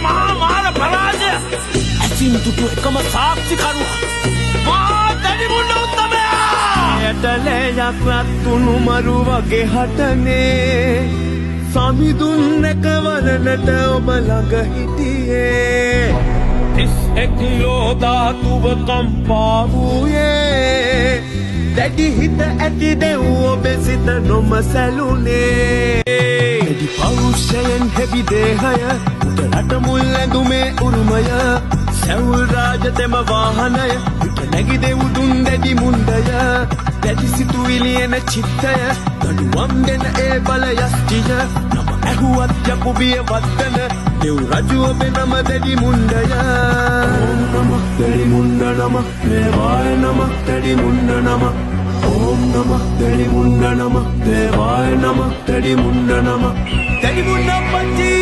මහා මාර පරාජය ඇසින් තුටු එකම සාක්ෂිකරුවා මහා දැඩි මුණ්ඩ උත්තමයා යටලයක් රත්තුණු මරු වගේ හටනේ සමිඳුන් නැකවරනට ඔබ ළඟ හිටියේ එක් ලෝධාතුව කම්පා වූයේ දැඩි හිත ඇති දෙව් ඔබේ සිත නොම සැලුනේ දැඩි පෞරුෂයෙන් හෙබි දේහය උඩරට මුල් ඇඳුමේ උරුමය සැවුල් රාජතෙම වාහනය පිට නැගි දෙවුදුන් දැඩි මුණ්ඩය දැඩි සිතුවිලි එන චිත්තය දඩුවම් දෙන ඒ බල යෂ්ටිය නම ඇහුවත් යකුබිය වත්තන දෙව් රජු ඔබේ නම දැඩි මුණ්ඩය ඕම් නම දැඩි මුණ්ඩ නම දේවාය නම දැඩි මුණ්ඩ නම ඕම් නම දැඩි මුණ්ඩ නම දේවාය නම දැඩි මුණ්ඩ නම දැඩි මුණ්ඩ පච්චි